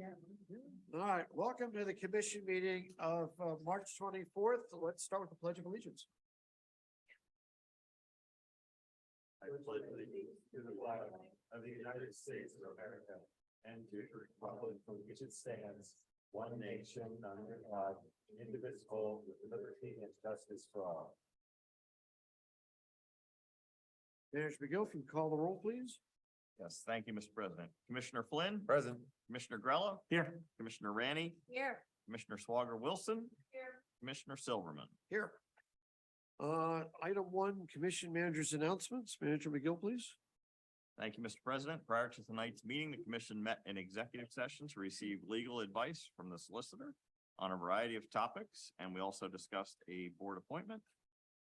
All right, welcome to the commission meeting of March 24th. Let's start with the Pledge of Allegiance. I pledge allegiance to the flag of the United States of America and to the republic for which it stands, one nation under God, indivisible, with liberty and justice for all. Manager McGill, if you call the roll, please. Yes, thank you, Mr. President. Commissioner Flynn. Present. Commissioner Grella. Here. Commissioner Randy. Here. Commissioner Swager Wilson. Here. Commissioner Silverman. Here. Item 1, commission managers announcements. Manager McGill, please. Thank you, Mr. President. Prior to tonight's meeting, the commission met in executive session to receive legal advice from the solicitor on a variety of topics, and we also discussed a board appointment.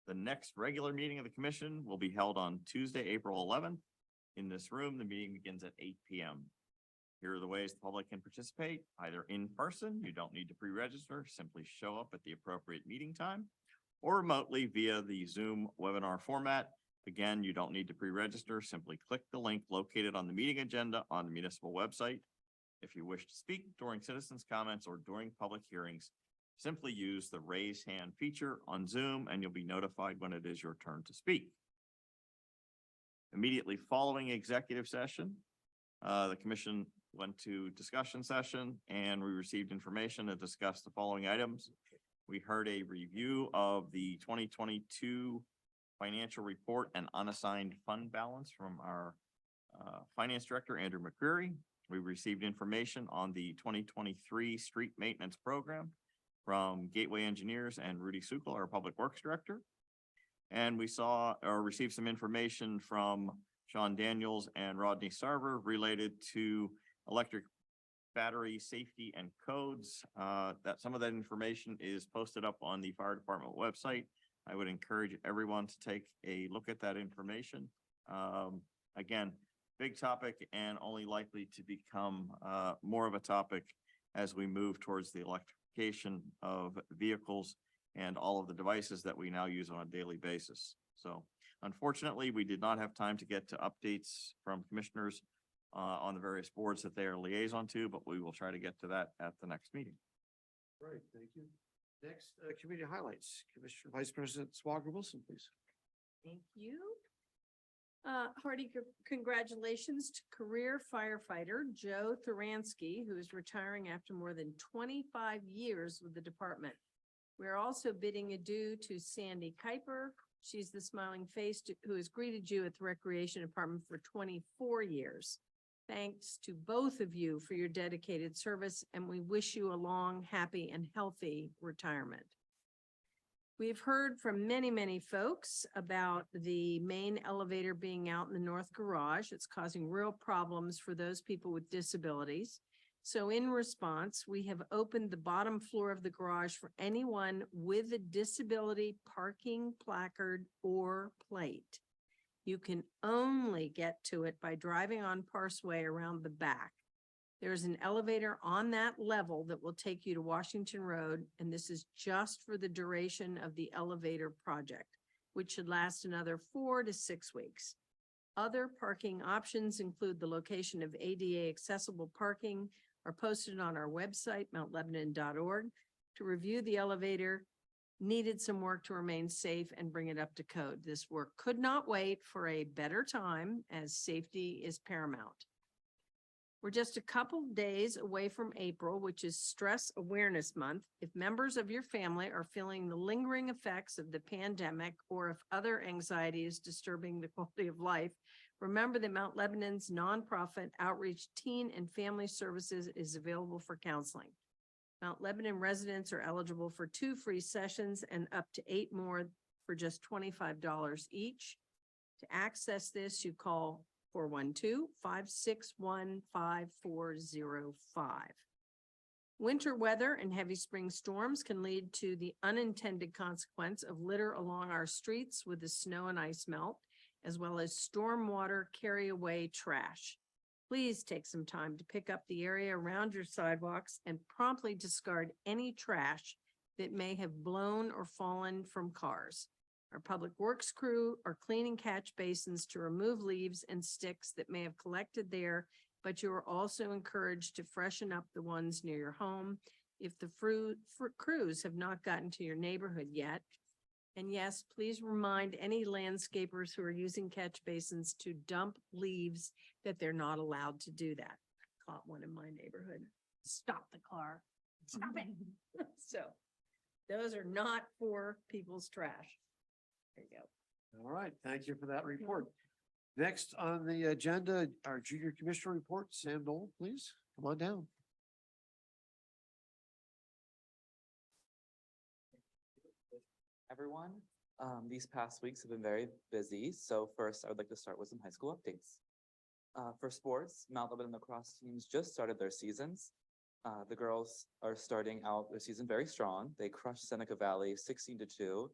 The next regular meeting of the commission will be held on Tuesday, April 11th. In this room, the meeting begins at 8 p.m. Here are the ways the public can participate, either in person, you don't need to pre-register, simply show up at the appropriate meeting time, or remotely via the Zoom webinar format. Again, you don't need to pre-register, simply click the link located on the meeting agenda on the municipal website. If you wish to speak during citizens' comments or during public hearings, simply use the raise hand feature on Zoom and you'll be notified when it is your turn to speak. Immediately following executive session, the commission went to discussion session and we received information to discuss the following items. We heard a review of the 2022 financial report and unassigned fund balance from our finance director, Andrew McCreary. We received information on the 2023 street maintenance program from Gateway Engineers and Rudy Sukol, our public works director. And we received some information from Sean Daniels and Rodney Sarver related to electric battery safety and codes. That some of that information is posted up on the fire department website. I would encourage everyone to take a look at that information. Again, big topic and only likely to become more of a topic as we move towards the electrification of vehicles and all of the devices that we now use on a daily basis. So unfortunately, we did not have time to get to updates from commissioners on the various boards that they are liaison to, but we will try to get to that at the next meeting. Right, thank you. Next, committee highlights. Commissioner Vice President Swager Wilson, please. Thank you. Hearty congratulations to career firefighter Joe Thuransky, who is retiring after more than 25 years with the department. We're also bidding adieu to Sandy Kuiper. She's the smiling face who has greeted you at the Recreation Department for 24 years. Thanks to both of you for your dedicated service, and we wish you a long, happy, and healthy retirement. We've heard from many folks about the main elevator being out in the north garage. It's causing real problems for those people with disabilities. So in response, we have opened the bottom floor of the garage for anyone with a disability parking placard or plate. You can only get to it by driving on Parsway around the back. There's an elevator on that level that will take you to Washington Road, and this is just for the duration of the elevator project, which should last another 4 to 6 weeks. Other parking options include the location of ADA accessible parking are posted on our website, mountlebanon.org. To review the elevator, needed some work to remain safe and bring it up to code. This work could not wait for a better time as safety is paramount. We're just a couple days away from April, which is Stress Awareness Month. If members of your family are feeling the lingering effects of the pandemic, or if other anxiety is disturbing the quality of life, remember that Mount Lebanon's nonprofit outreach teen and family services is available for counseling. Mount Lebanon residents are eligible for 2 free sessions and up to 8 more for just $25 each. To access this, you call 412-561-5405. Winter weather and heavy spring storms can lead to the unintended consequence of litter along our streets with the snow and ice melt, as well as stormwater carry away trash. Please take some time to pick up the area around your sidewalks and promptly discard any trash that may have blown or fallen from cars. Our public works crew are cleaning catch basins to remove leaves and sticks that may have collected there but you are also encouraged to freshen up the ones near your home if the crews have not gotten to your neighborhood yet. And yes, please remind any landscapers who are using catch basins to dump leaves that they're not allowed to do that. Caught one in my neighborhood. Stop the car. Stop it. So those are not for people's trash. There you go. All right, thank you for that report. Next on the agenda, our junior commissioner report, Sam Dole, please, come on down. Everyone. These past weeks have been very busy, so first I would like to start with some high school updates. For sports, Mount Lebanon lacrosse teams just started their seasons. The girls are starting out their season very strong. They crushed Seneca Valley 16-2,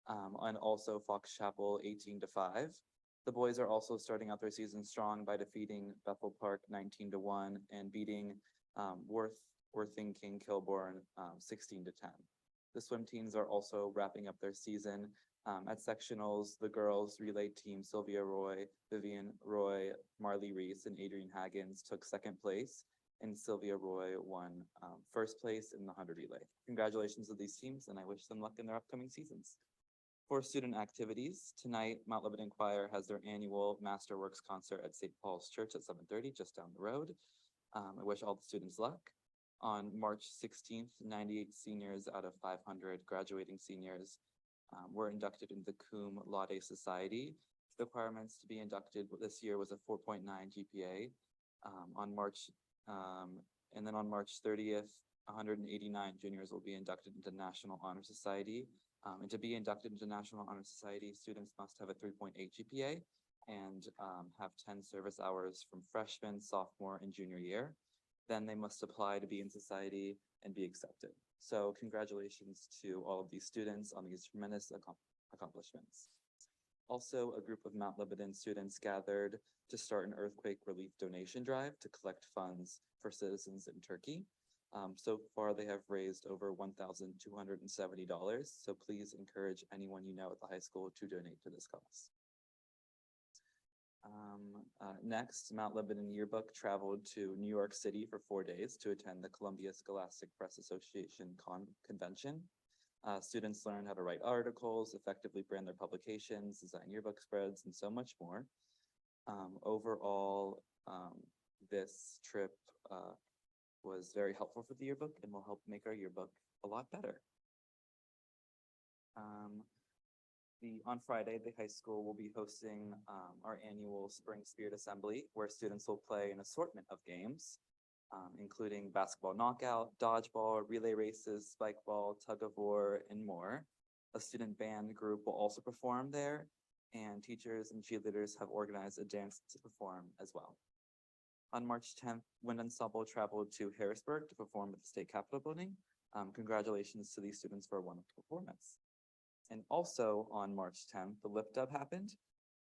and also Fox Chapel 18-5. The boys are also starting out their season strong by defeating Bethel Park 19-1 and beating Worthington Kilbourne 16-10. The swim teams are also wrapping up their season. At sectionals, the girls relay team Sylvia Roy, Vivian Roy, Marley Reese, and Adrian Haggins took second place, and Sylvia Roy won first place in the 100 relay. Congratulations to these teams, and I wish them luck in their upcoming seasons. For student activities, tonight, Mount Lebanon Choir has their annual Masterworks concert at St. Paul's Church at 7:30, just down the road. I wish all the students luck. On March 16th, 98 seniors out of 500 graduating seniors were inducted into the Coombe Laude Society. The requirements to be inducted this year was a 4.9 GPA. And then on March 30th, 189 juniors will be inducted into National Honor Society. And to be inducted into National Honor Society, students must have a 3.8 GPA and have 10 service hours from freshman, sophomore, and junior year. Then they must apply to be in society and be accepted. So congratulations to all of these students on these tremendous accomplishments. Also, a group of Mount Lebanon students gathered to start an earthquake relief donation drive to collect funds for citizens in Turkey. So far, they have raised over $1,270. So please encourage anyone you know at the high school to donate to this cause. Next, Mount Lebanon Yearbook traveled to New York City for 4 days to attend the Columbia Scholastic Press Association convention. Students learned how to write articles, effectively brand their publications, design yearbook spreads, and so much more. Overall, this trip was very helpful for the yearbook and will help make our yearbook a lot better. On Friday, the high school will be hosting our annual Spring Spirit Assembly, where students will play an assortment of games, including basketball knockout, dodgeball, relay races, spike ball, tug of war, and more. A student band group will also perform there, and teachers and cheerleaders have organized a dance to perform as well. On March 10th, Wind Ensemble traveled to Harrisburg to perform at the State Capitol building. Congratulations to these students for a wonderful performance. And also on March 10th, the Lip Dub happened.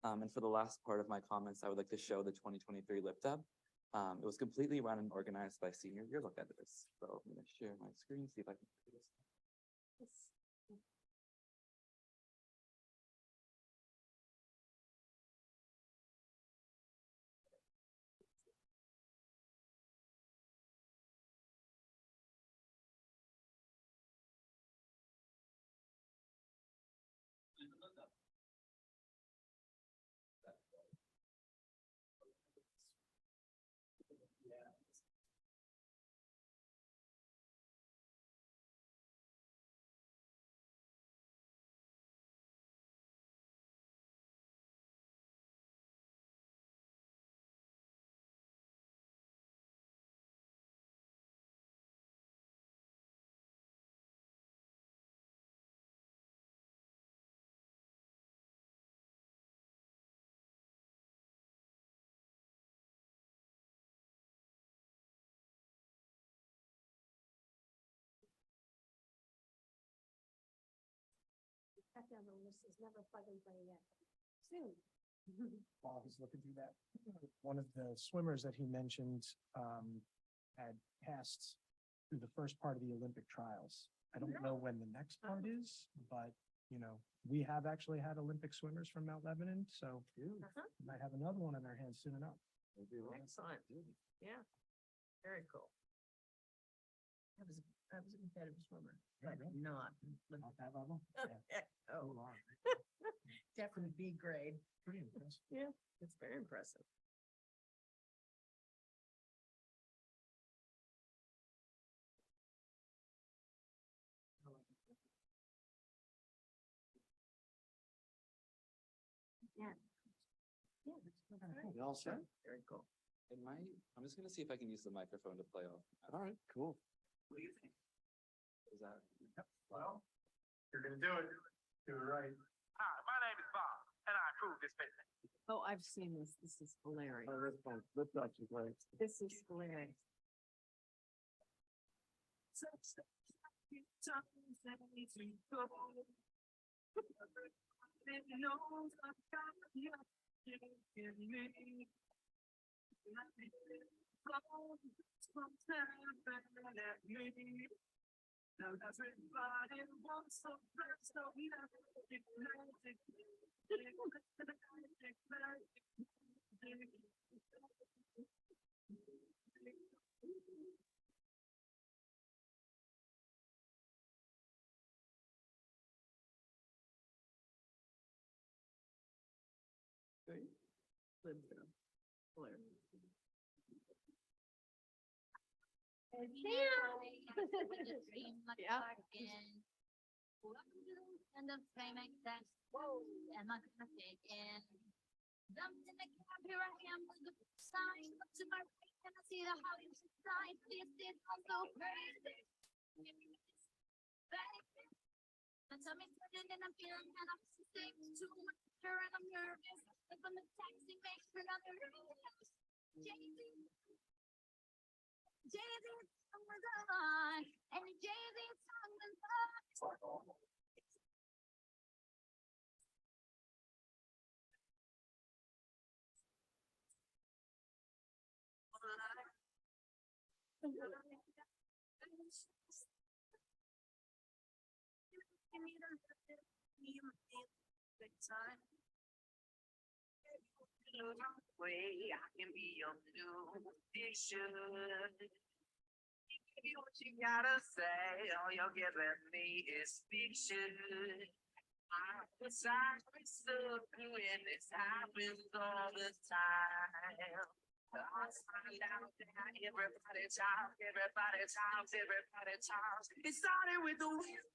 And for the last part of my comments, I would like to show the 2023 Lip Dub. It was completely run and organized by senior yearbook editors. So I'm going to share my screen, see if I can do this. Down the list is never plug and play yet. Soon. While he's looking through that, one of the swimmers that he mentioned had passed through the first part of the Olympic trials. I don't know when the next part is, but we have actually had Olympic swimmers from Mount Lebanon, so we might have another one in our hands soon enough. Excellent. Yeah. Very cool. I was a competitive swimmer, but not. Not that level? Oh, definitely B grade. Pretty impressive. Yeah, it's very impressive. Yeah. Yeah. You all set? Very cool. I'm just gonna see if I can use the microphone to play off. All right, cool. What do you think? Is that? Well, you're gonna do it. Do it right. Hi, my name is Bob, and I approve this business. Oh, I've seen this. This is hilarious. Oh, that's fine. Lift up, you guys. This is hilarious. Hilarious. Yeah. And the same exact, whoa, and my perfect and jumped in the cab, here I am with the sign, up to my right, and I see the Hollywood sign, this is also crazy. And tell me something and I'm feeling kind of sick, too much pressure and I'm nervous, if I'm a taxi, make sure I'm nervous. Jay-Z's song was on, and Jay-Z's song was on. Way I can be your new addiction. Baby, what you gotta say? All you're giving me is fiction. I'm beside myself doing this happens all the time. I find out that everybody talks, everybody talks, everybody talks. It started with the wind.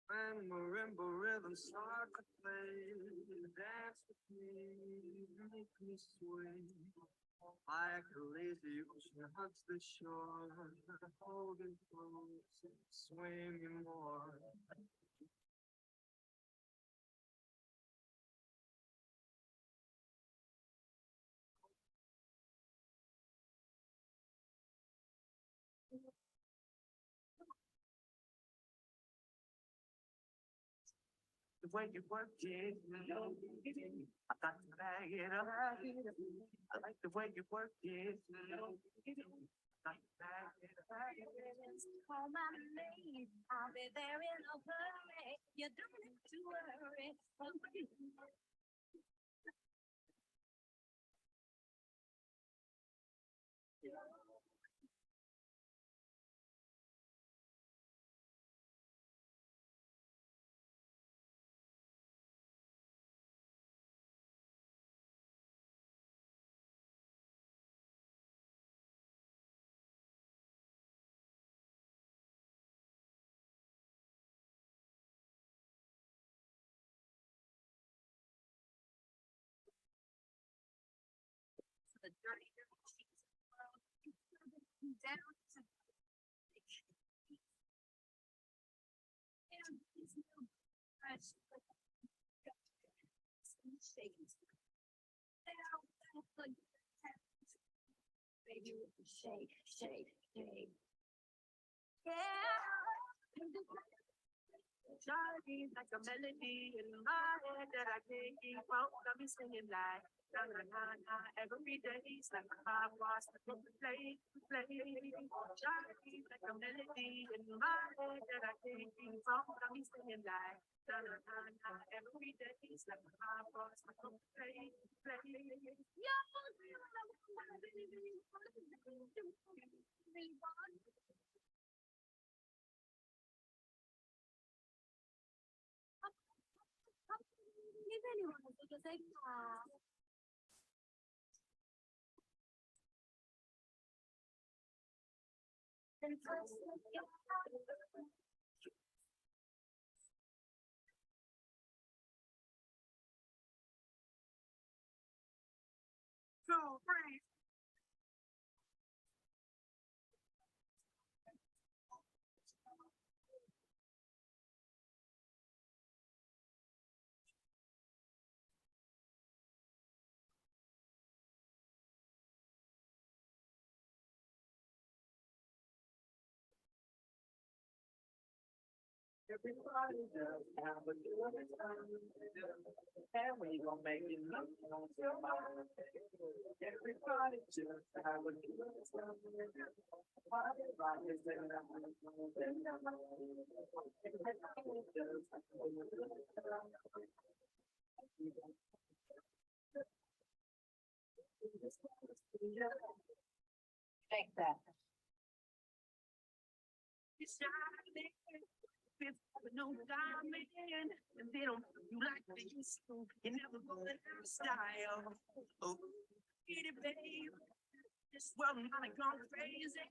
When marimba rhythms start to play, dance with me, make me sway. Like a lazy ocean hugs the shore, holding close, swinging more. The way you work it, I got to bag it up. I like the way you work it, I got to bag it up. Call my name, I'll be there in a hurry. You don't have to worry. The dirty sheets of the world, down to and it's no fresh shaking. Now that's like baby with the shake, shake, shake. Yeah. Shining like a melody in my head that I can't keep out. Got me singing like na na na na every day. It's like my heart was to play, play. Shining like a melody in my head that I can't keep out. Got me singing like na na na na every day. It's like my heart was to play, play. If anyone will take a second, and first, So free. Everybody just have a good time. And we gon' make it look like your mind. Everybody just have a good time. Party rock is in the house. Everybody just have a good time. take that. It's shining. With no diamond, and they don't do you like they used to. You never go in their style. Oh, get it, babe. This world might have gone crazy.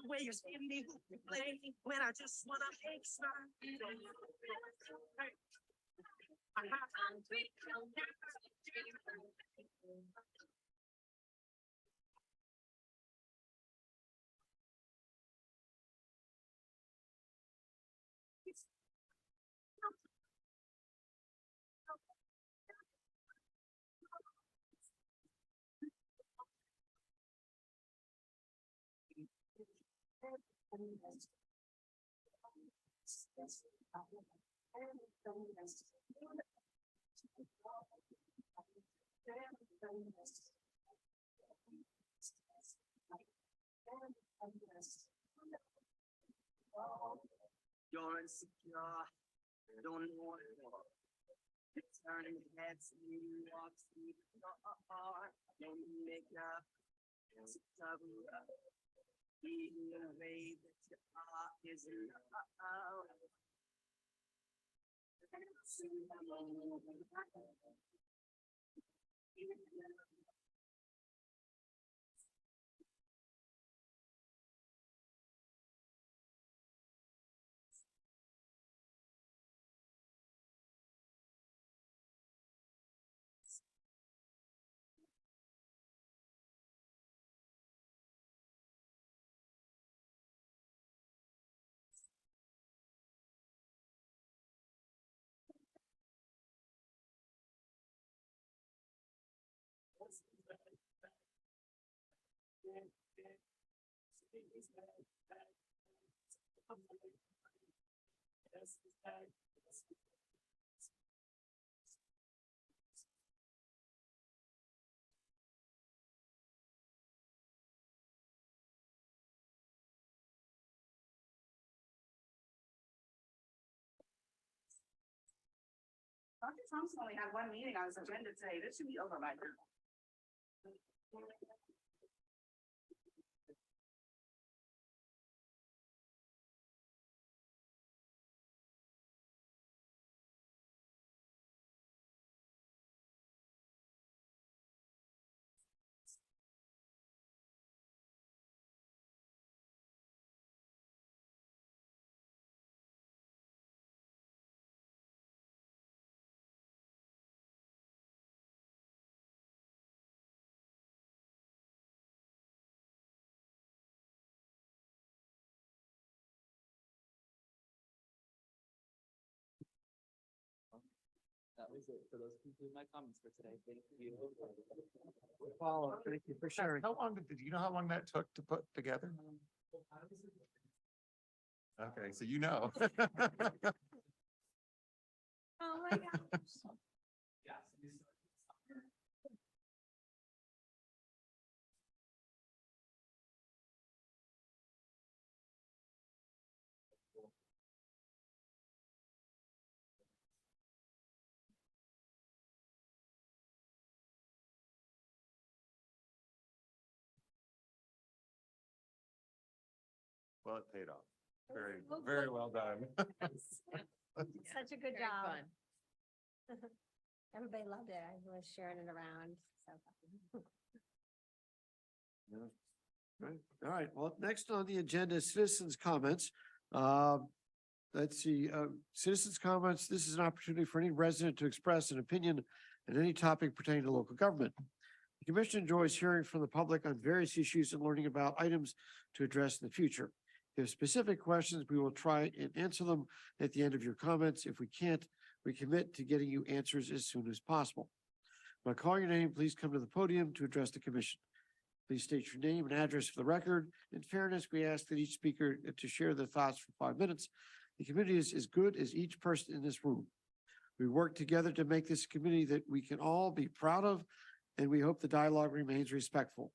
The way you see me who you play when I just wanna make smile. Hey. You're insecure, don't know what it was. It's turning heads and you walk through the heart, don't make up. It's a taboo. Even the way that your heart is in Dr. Thompson only had one meeting on his agenda today. This should be over by now. That was it for those conclude my comments for today. Thank you. Follow, thank you for sharing. How long did you know how long that took to put together? Okay, so you know. Oh, my gosh. Well, it paid off. Very, Oh, very good. well done. Such a good Very job. fun. Everybody loved it. I was sharing it around, so. Right. All right, well, next on the agenda, is citizens' comments. Let's see, citizens' comments, this is an opportunity for any resident to express an opinion on any topic pertaining to local government. The commission enjoys hearing from the public on various issues and learning about items to address in the future. If you have specific questions, we will try and answer them at the end of your comments. If we can't, we commit to getting you answers as soon as possible. When I call your name, please come to the podium to address the commission. Please state your name and address for the record. In fairness, we ask that each speaker to share their thoughts for 5 minutes. The community is as good as each person in this room. We work together to make this a community that we can all be proud of, and we hope the dialogue remains respectful.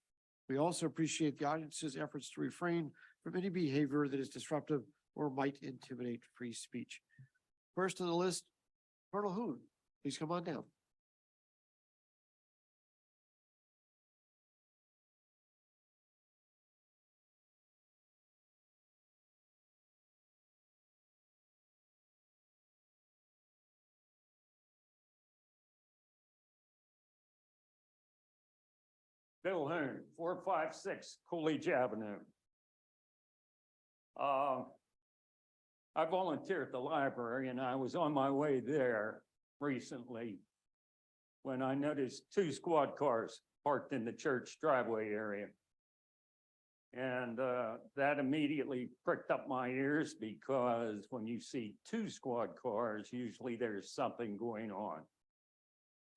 We also appreciate the audience's efforts to refrain from any behavior that is disruptive or might intimidate free speech. First on the list, Colonel Hoon, please come on down. Bill Hoon, 456 Coolidge Avenue. I volunteer at the library and I was on my way there recently when I noticed 2 squad cars parked in the church driveway area. And that immediately pricked up my ears because when you see 2 squad cars, usually there's something going on.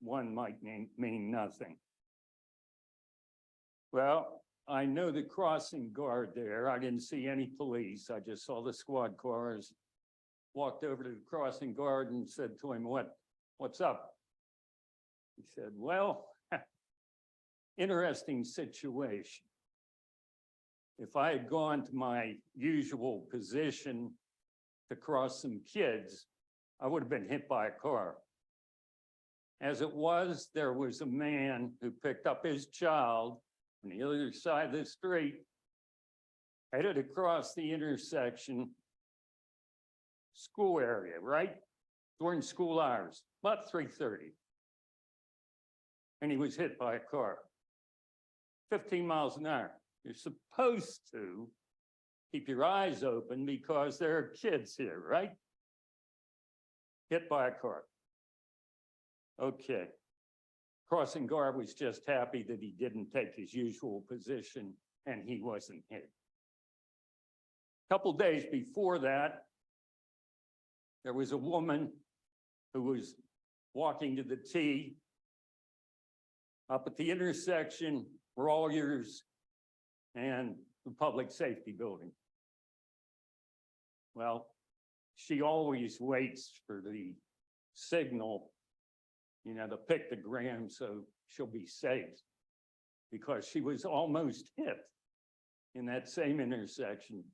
One might mean nothing. Well, I know the crossing guard there. I didn't see any police. I just saw the squad cars. Walked over to the crossing guard and said to him, what's up? He said, well, interesting situation. If I had gone to my usual position to cross some kids, I would have been hit by a car. As it was, there was a man who picked up his child on the other side of the street, headed across the intersection, school area, right? During school hours, about 3:30. And he was hit by a car. 15 miles an hour. You're supposed to keep your eyes open because there are kids here, right? Hit by a car. Okay. Crossing guard was just happy that he didn't take his usual position and he wasn't hit. A couple days before that, there was a woman who was walking to the T up at the intersection, Rawlers and the public safety building. Well, she always waits for the signal, you know, the pictogram, so she'll be safe. Because she was almost hit in that same intersection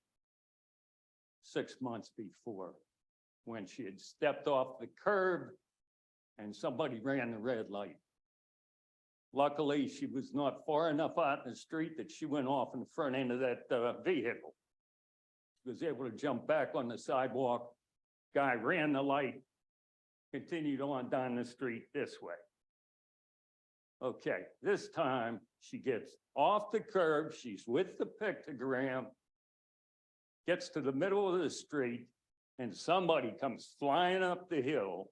6 months before, when she had stepped off the curb and somebody ran the red light. Luckily, she was not far enough out in the street that she went off in the front end of that vehicle. She was able to jump back on the sidewalk. Guy ran the light, continued on down the street this way. Okay, this time she gets off the curb, she's with the pictogram, gets to the middle of the street, and somebody comes flying up the hill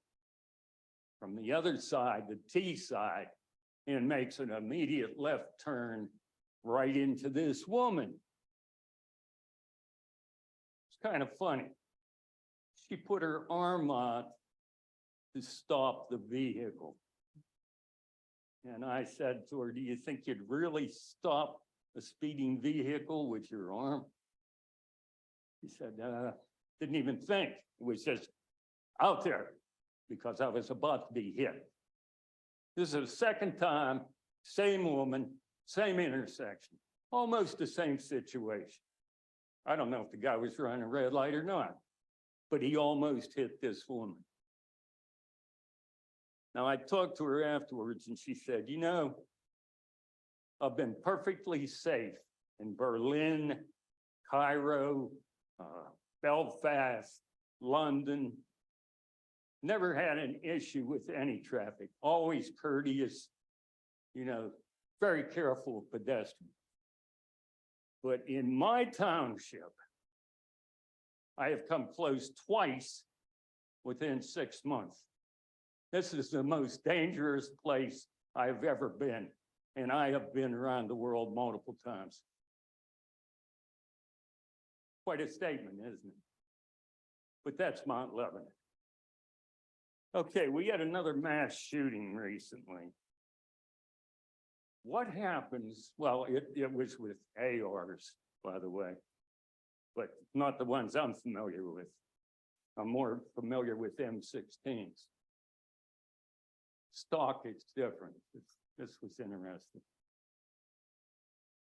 from the other side, the T side, and makes an immediate left turn right into this woman. It's kind of funny. She put her arm out to stop the vehicle. And I said to her, do you think you'd really stop a speeding vehicle with your arm? She said, didn't even think. It was just out there. because I was about to be hit. This is the second time, same woman, same intersection, almost the same situation. I don't know if the guy was running a red light or not, but he almost hit this woman. Now, I talked to her afterwards and she said, you know, I've been perfectly safe in Berlin, Cairo, Belfast, London. Never had an issue with any traffic, always courteous, you know, very careful of pedestrians. But in my township, I have come close twice within 6 months. This is the most dangerous place I've ever been, and I have been around the world multiple times. Quite a statement, isn't it? But that's Mount Lebanon. Okay, we had another mass shooting recently. What happens, well, it was with ARs, by the way, but not the ones I'm familiar with. I'm more familiar with M16s. Stock is different. This was interesting.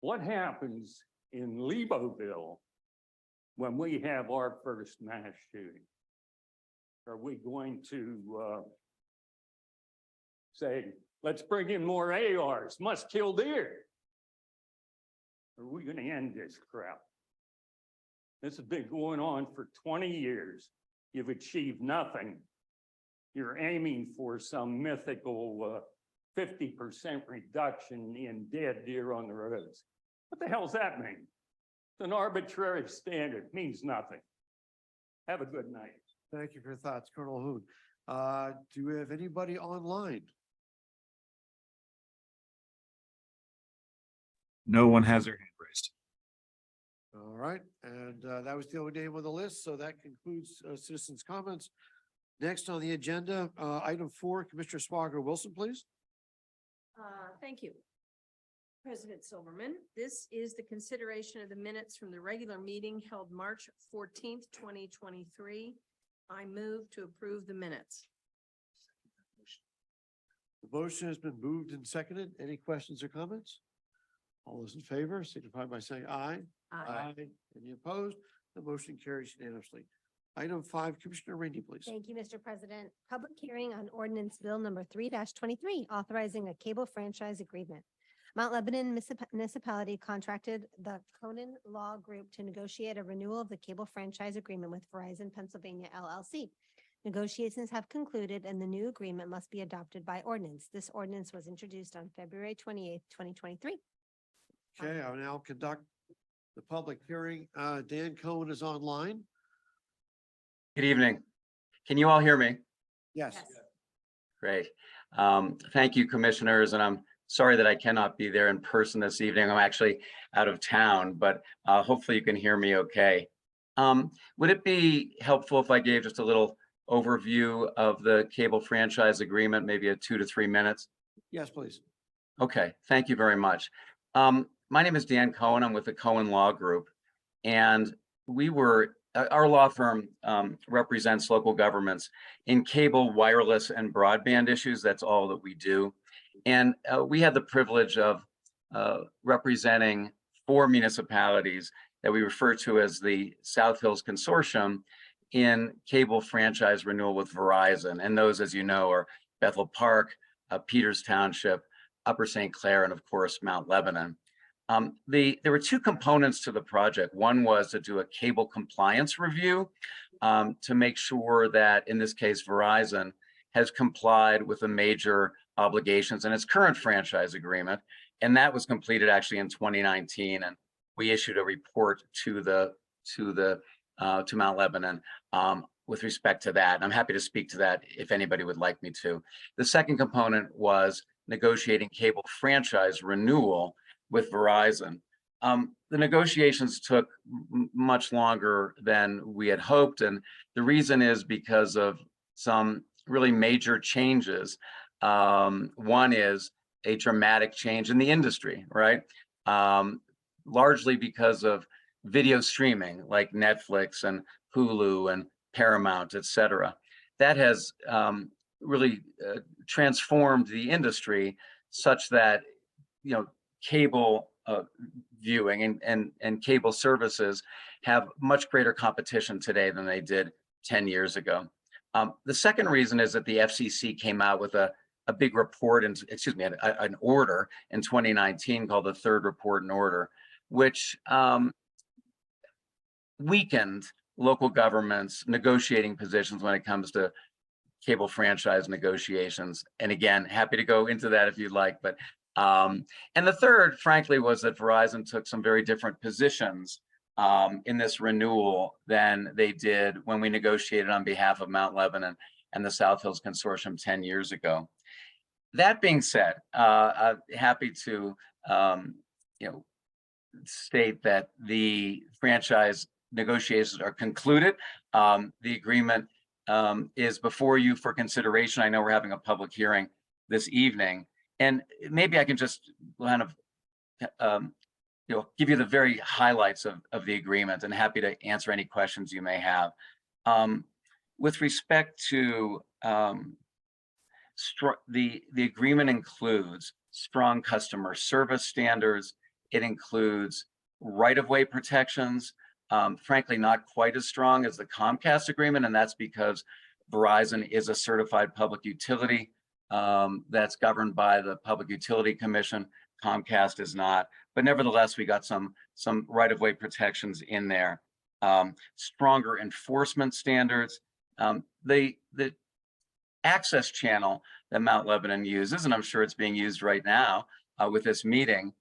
What happens in Leboville when we have our first mass shooting? Are we going to say, let's bring in more ARs, must kill deer? Are we going to end this crap? This has been going on for 20 years. You've achieved nothing. You're aiming for some mythical 50% reduction in dead deer on the roads. What the hell does that mean? It's an arbitrary standard, means nothing. Have a good night. Thank you for your thoughts, Colonel Hoon. Do we have anybody online? No one has their hand raised. All right, and that was the only name on the list, so that concludes citizens' comments. Next on the agenda, item 4, Commissioner Swager Wilson, please. Thank you. President Silverman, this is the consideration of the minutes from the regular meeting held March 14th, 2023. I move to approve the minutes. The motion has been moved and seconded. Any questions or comments? All those in favor signify by saying aye. Any opposed? The motion carries unanimously. Item 5, Commissioner Rainey, please. Thank you, Mr. President. Public hearing on ordinance bill number 3-23, authorizing a cable franchise agreement. Mount Lebanon Municipality contracted the Conan Law Group to negotiate a renewal of the cable franchise agreement with Verizon Pennsylvania LLC. Negotiations have concluded and the new agreement must be adopted by ordinance. This ordinance was introduced on February 28th, 2023. Okay, I will now conduct the public hearing. Dan Cohen is online. Good evening. Can you all hear me? Yes. Great. Thank you, commissioners, and I'm sorry that I cannot be there in person this evening. I'm actually out of town, but hopefully you can hear me okay. Would it be helpful if I gave just a little overview of the cable franchise agreement, maybe a 2 to 3 minutes? Yes, please. Okay, thank you very much. My name is Dan Cohen. I'm with the Cohen Law Group, and our law firm represents local governments in cable, wireless, and broadband issues. That's all that we do. And we had the privilege of representing 4 municipalities that we refer to as the South Hills Consortium in cable franchise renewal with Verizon. And those, as you know, are Bethel Park, Peters Township, Upper St. Clair, and of course, Mount Lebanon. There were 2 components to the project. One was to do a cable compliance review to make sure that, in this case, Verizon has complied with the major obligations in its current franchise agreement. And that was completed actually in 2019. And we issued a report to Mount Lebanon with respect to that. And I'm happy to speak to that if anybody would like me to. The second component was negotiating cable franchise renewal with Verizon. The negotiations took much longer than we had hoped. And the reason is because of some really major changes. One is a dramatic change in the industry, right? Largely because of video streaming like Netflix and Hulu and Paramount, et cetera. that has really transformed the industry such that, you know, cable viewing and cable services have much greater competition today than they did 10 years ago. The second reason is that the FCC came out with a big report, and excuse me, an order in 2019 called the Third Report and Order, which weakened local governments' negotiating positions when it comes to cable franchise negotiations. And again, happy to go into that if you'd like, but and the third, frankly, was that Verizon took some very different positions in this renewal than they did when we negotiated on behalf of Mount Lebanon and the South Hills Consortium 10 years ago. That being said, I'm happy to state that the franchise negotiations are concluded. The agreement is before you for consideration. I know we're having a public hearing this evening, and maybe I can just kind of give you the very highlights of the agreement, and happy to answer any questions you may have. With respect to the agreement includes strong customer service standards. It includes right-of-way protections, frankly, not quite as strong as the Comcast agreement, and that's because Verizon is a certified public utility that's governed by the Public Utility Commission. Comcast is not, but nevertheless, we got some right-of-way protections in there. Stronger enforcement standards. The access channel that Mount Lebanon uses, and I'm sure it's being used right now with this meeting,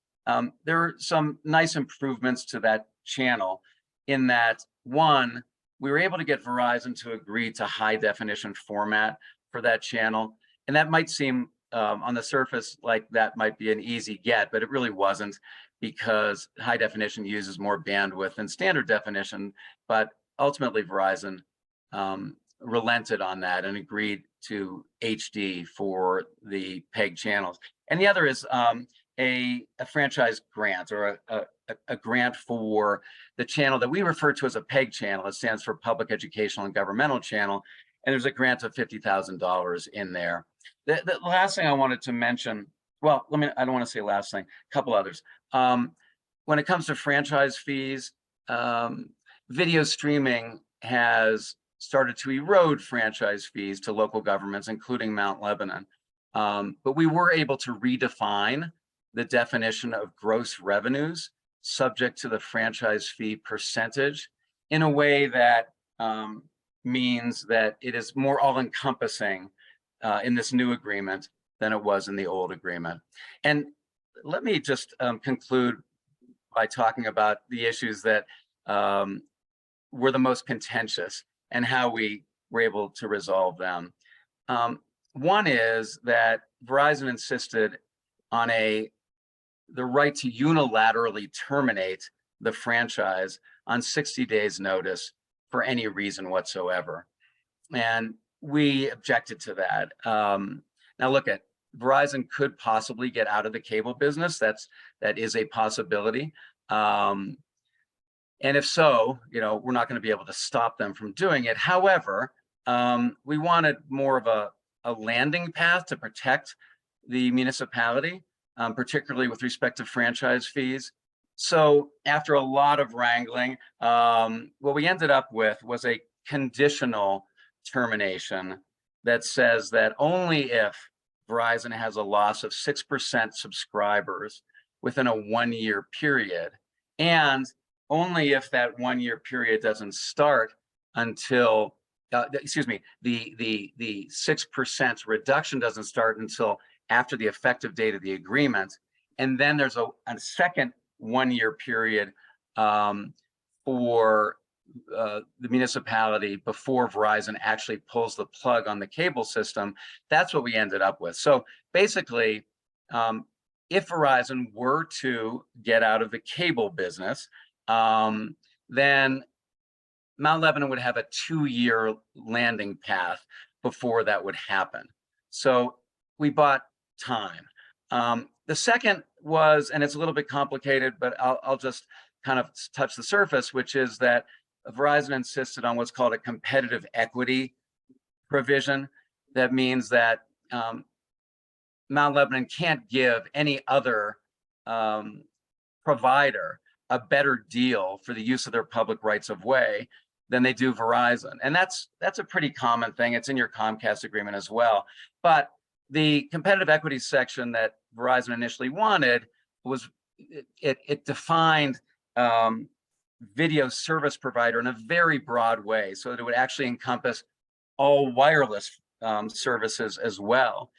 there are some nice improvements to that channel in that, one, we were able to get Verizon to agree to high definition format for that channel. And that might seem on the surface like that might be an easy get, but it really wasn't, because high definition uses more bandwidth than standard definition. But ultimately Verizon relented on that and agreed to HD for the PEG channels. And the other is a franchise grant, or a grant for the channel that we refer to as a PEG channel. It stands for Public Educational and Governmental Channel. And there's a grant of $50,000 in there. The last thing I wanted to mention, well, I don't want to say last thing, a couple others. When it comes to franchise fees, video streaming has started to erode franchise fees to local governments, including Mount Lebanon. But we were able to redefine the definition of gross revenues subject to the franchise fee percentage in a way that means that it is more all-encompassing in this new agreement than it was in the old agreement. And let me just conclude by talking about the issues that were the most contentious and how we were able to resolve them. One is that Verizon insisted on the right to unilaterally terminate the franchise on 60 days notice for any reason whatsoever. And we objected to that. Now look, Verizon could possibly get out of the cable business. That is a possibility. And if so, we're not going to be able to stop them from doing it. However, we wanted more of a landing path to protect the municipality, particularly with respect to franchise fees. So after a lot of wrangling, what we ended up with was a conditional termination that says that only if Verizon has a loss of 6% subscribers within a 1-year period, and only if that 1-year period doesn't start until, the 6% reduction doesn't start until after the effective date of the agreement. And then there's a second 1-year period for the municipality before Verizon actually pulls the plug on the cable system. That's what we ended up with. So basically, if Verizon were to get out of the cable business, then Mount Lebanon would have a 2-year landing path before that would happen. So we bought time. The second was, and it's a little bit complicated, but I'll just kind of touch the surface, which is that Verizon insisted on what's called a competitive equity provision that means that Mount Lebanon can't give any other provider a better deal for the use of their public rights of way than they do Verizon. And that's a pretty common thing. It's in your Comcast agreement as well. But the competitive equity section that Verizon initially wanted was, it defined video service provider in a very broad way, so that it would actually encompass all wireless services as well,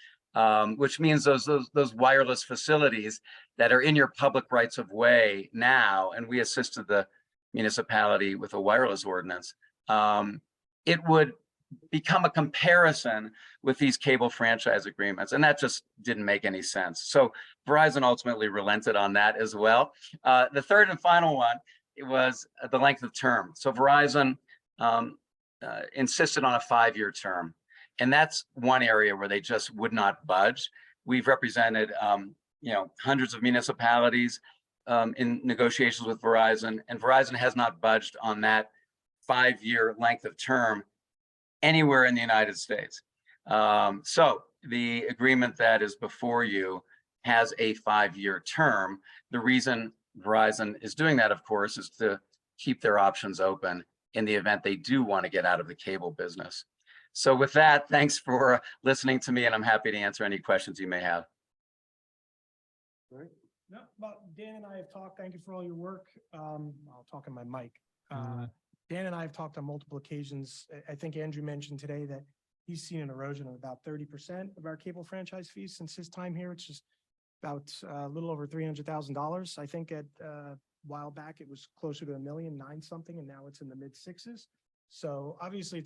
which means those wireless facilities that are in your public rights of way now, and we assisted the municipality with a wireless ordinance, it would become a comparison with these cable franchise agreements, and that just didn't make any sense. So Verizon ultimately relented on that as well. The third and final one, it was the length of term. So Verizon insisted on a 5-year term, and that's one area where they just would not budge. We've represented hundreds of municipalities in negotiations with Verizon, and Verizon has not budged on that 5-year length of term anywhere in the United States. So the agreement that is before you has a 5-year term. The reason Verizon is doing that, of course, is to keep their options open in the event they do want to get out of the cable business. So with that, thanks for listening to me, and I'm happy to answer any questions you may have. No, but Dan and I have talked, thank you for all your work. I'll talk in my mic. Dan and I have talked on multiple occasions. I think Andrew mentioned today that he's seen an erosion of about 30% of our cable franchise fees since his time here, which is about a little over $300,000. I think at a while back, it was closer to $1.9 million something, and now it's in the mid sixes. So obviously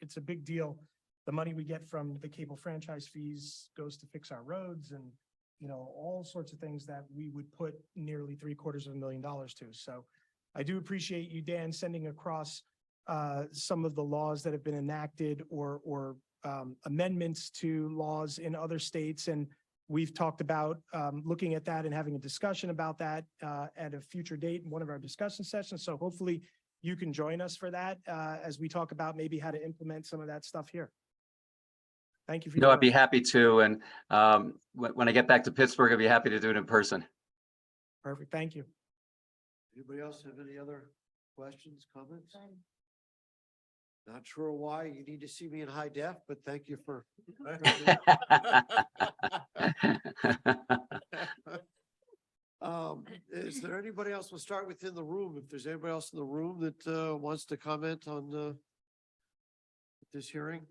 it's a big deal. The money we get from the cable franchise fees goes to fix our roads and, all sorts of things that we would put nearly $750,000 to. So I do appreciate you, Dan, sending across some of the laws that have been enacted or amendments to laws in other states. And we've talked about looking at that and having a discussion about that at a future date in one of our discussion sessions. So hopefully you can join us for that as we talk about maybe how to implement some of that stuff here. Thank you for your No, I'd work. be happy to. And when I get back to Pittsburgh, I'd be happy to do it in person. Perfect. Thank you. Anybody else have any other questions, comments? Not sure why you need to see me in high def, but thank you for. Is there anybody else? We'll start within the room. If there's anybody else in the room that wants to comment on this hearing?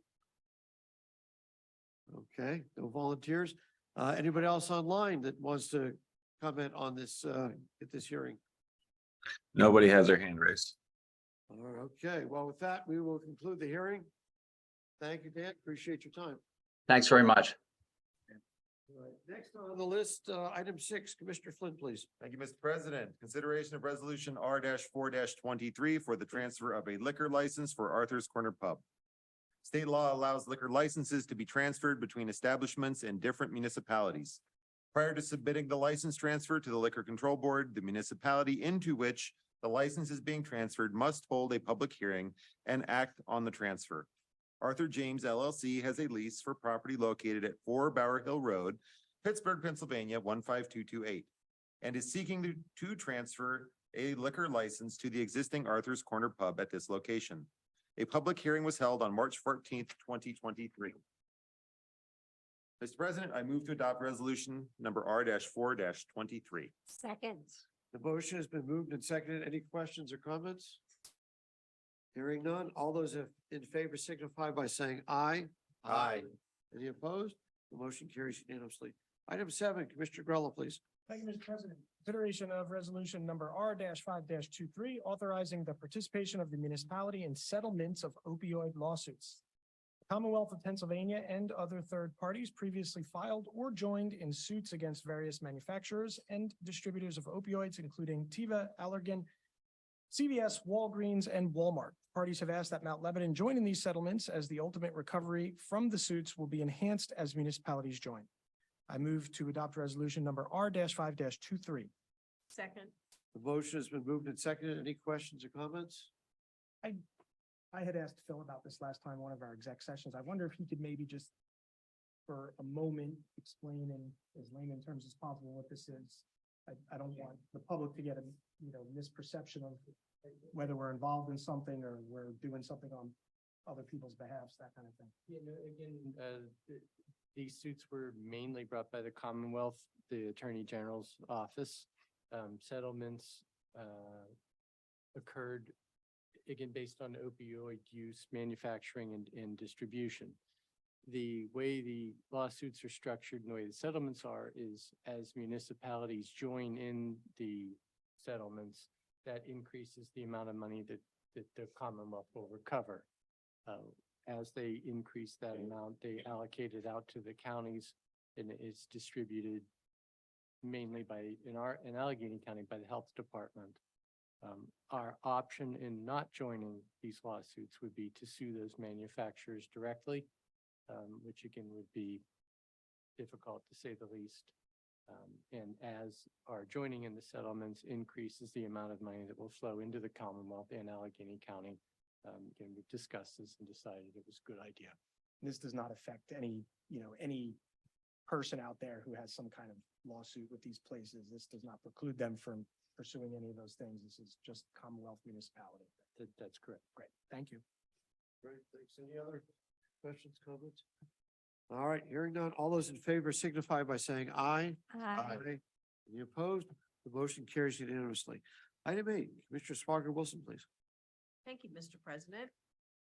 Okay, no volunteers. Anybody else online that wants to comment on this at this hearing? Nobody has their hand raised. Okay, well, with that, we will conclude the hearing. Thank you, Dan. Appreciate your time. Thanks very much. All right, next on the list, item 6, Commissioner Flynn, please. Thank you, Mr. President. Consideration of resolution R-4-23 for the transfer of a liquor license for Arthur's Corner Pub. State law allows liquor licenses to be transferred between establishments in different municipalities. Prior to submitting the license transfer to the Liquor Control Board, the municipality into which the license is being transferred must hold a public hearing and act on the transfer. Arthur James LLC has a lease for property located at 4 Bower Hill Road, Pittsburgh, Pennsylvania, 15228, and is seeking to transfer a liquor license to the existing Arthur's Corner Pub at this location. A public hearing was held on March 14th, 2023. Mr. President, I move to adopt resolution number R-4-23. Second. The motion has been moved and seconded. Any questions or comments? Hearing none. All those in favor signify by saying aye. Aye. Any opposed? The motion carries unanimously. Item 7, Commissioner Grella, please. Thank you, Mr. President. Consideration of resolution number R-5-23, authorizing the participation of the municipality in settlements of opioid lawsuits. The Commonwealth of Pennsylvania and other third parties previously filed or joined in suits against various manufacturers and distributors of opioids, including Teva, Allergan, CVS, Walgreens, and Walmart. Parties have asked that Mount Lebanon join in these settlements as the ultimate recovery from the suits will be enhanced as municipalities join. I move to adopt resolution number R-5-23. Second. The motion has been moved and seconded. Any questions or comments? I had asked Phil about this last time, one of our exec sessions. I wonder if he could maybe just for a moment, explain in as layman terms as possible what this is. I don't want the public to get a, misperception of whether we're involved in something or we're doing something on other people's behalves, that kind of thing. These suits were mainly brought by the Commonwealth, the Attorney General's office. Settlements occurred, again, based on opioid use, manufacturing and distribution. The way the lawsuits are structured and the way the settlements are is as municipalities join in the settlements, that increases the amount of money that the Commonwealth will recover. As they increase that amount, they allocate it out to the counties and it's distributed mainly in Allegheny County by the Health Department. Our option in not joining these lawsuits would be to sue those manufacturers directly, which again would be difficult to say the least. And as our joining in the settlements increases the amount of money that will flow into the Commonwealth and Allegheny County, again, we've discussed this and decided it was a good idea. This does not affect any person out there who has some kind of lawsuit with these places. This does not preclude them from pursuing any of those things. This is just Commonwealth municipality. That's correct. Great, thank you. Great, thanks. Any other questions, comments? All right, hearing none. All those in favor signify by saying aye. Any opposed? The motion carries unanimously. Item 8, Commissioner Sparker Wilson, please. Thank you, Mr. President.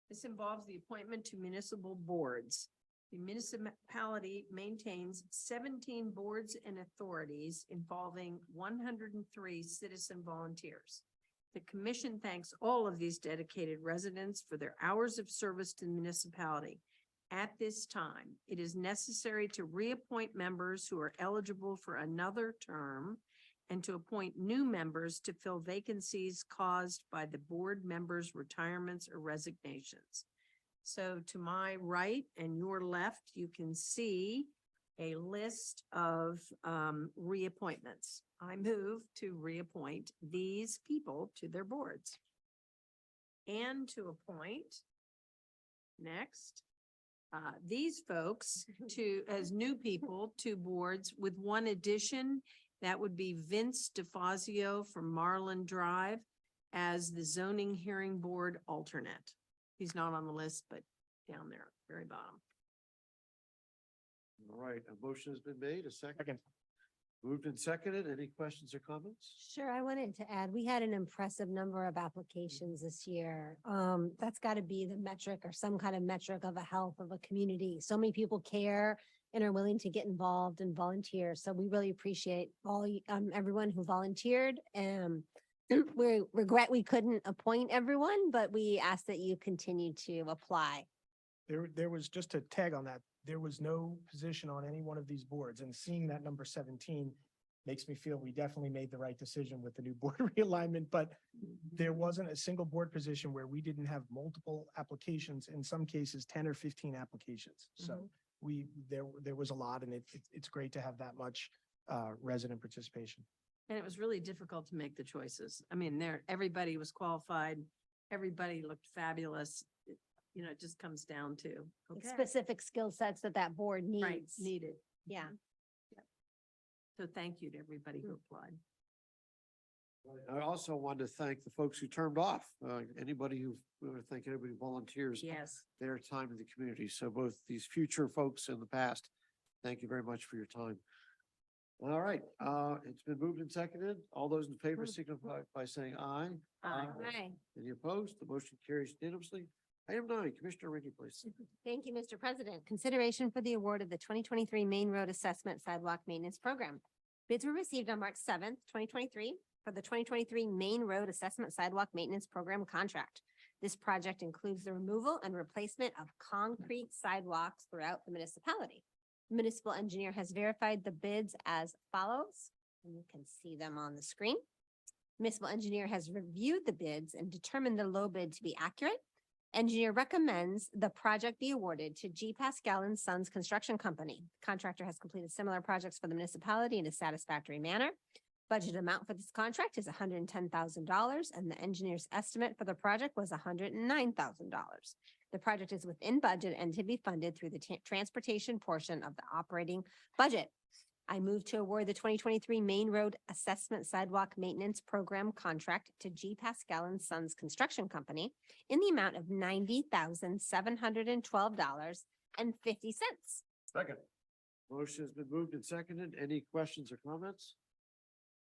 This involves the appointment to municipal boards. The municipality maintains 17 boards and authorities involving 103 citizen volunteers. The commission thanks all of these dedicated residents for their hours of service to the municipality. At this time, it is necessary to reappoint members who are eligible for another term and to appoint new members to fill vacancies caused by the board members' retirements or resignations. So to my right and your left, you can see a list of reappointments. I move to reappoint these people to their boards. And to appoint next these folks as new people to boards with one addition. That would be Vince DeFazio from Marlin Drive as the zoning hearing board alternate. He's not on the list, but down there, very bottom. All right, a motion has been made. A second. Moved and seconded. Any questions or comments? Sure, I wanted to add, we had an impressive number of applications this year. That's got to be the metric or some kind of metric of a health of a community. So many people care and are willing to get involved and volunteer. So we really appreciate everyone who volunteered. We regret we couldn't appoint everyone, but we ask that you continue to apply. There was, just to tag on that, there was no position on any one of these boards, and seeing that number 17 makes me feel we definitely made the right decision with the new board realignment, but there wasn't a single board position where we didn't have multiple applications, in some cases 10 or 15 applications. So there was a lot, and it's great to have that much resident participation. And it was really difficult to make the choices. I mean, everybody was qualified. Everybody looked fabulous. It just comes down to okay. Specific skill sets that board needs. Right, needed. Yeah. So thank you to everybody who applied. I also want to thank the folks who turned off. Anybody who thank everybody who volunteers Yes. their time in the community. So both these future folks in the past, thank you very much for your time. All right, it's been moved and seconded. All those in favor signify by saying aye. Aye. Any opposed? The motion carries unanimously. Item 9, Commissioner Rinky, please. Thank you, Mr. President. Consideration for the award of the 2023 Main Road Assessment Sidewalk Maintenance Program. Bids were received on March 7th, 2023 for the 2023 Main Road Assessment Sidewalk Maintenance Program contract. This project includes the removal and replacement of concrete sidewalks throughout the municipality. The municipal engineer has verified the bids as follows, and you can see them on the screen. Municipal engineer has reviewed the bids and determined the low bid to be accurate. Engineer recommends the project be awarded to G. Pascal and Sons Construction Company. Contractor has completed similar projects for the municipality in a satisfactory manner. Budget amount for this contract is $110,000 and the engineer's estimate for the project was $109,000. The project is within budget and to be funded through the transportation portion of the operating budget. I move to award the 2023 Main Road Assessment Sidewalk Maintenance Program contract to G. Pascal and Sons Construction Company in the amount of $90,712.50. Second. Motion has been moved and seconded. Any questions or comments?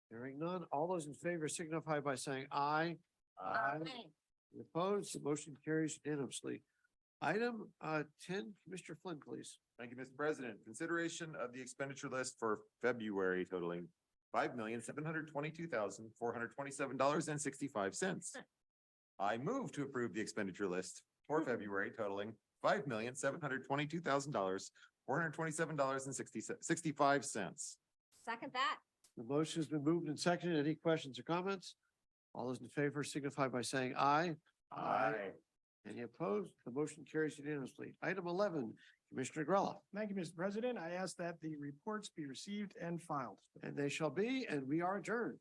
Hearing none. All those in favor signify by saying aye. Any opposed? The motion carries unanimously. Item 10, Commissioner Flynn, please. Thank you, Mr. President. Consideration of the expenditure list for February totaling $5,722,427.65. I move to approve the expenditure list for February totaling $5,722,427.65. Second that. The motion has been moved and seconded. Any questions or comments? All those in favor signify by saying aye. Any opposed? The motion carries unanimously. Item 11, Commissioner Grella, Thank you, Mr. President. I ask that the reports be received and filed. and they shall be, and we are adjourned.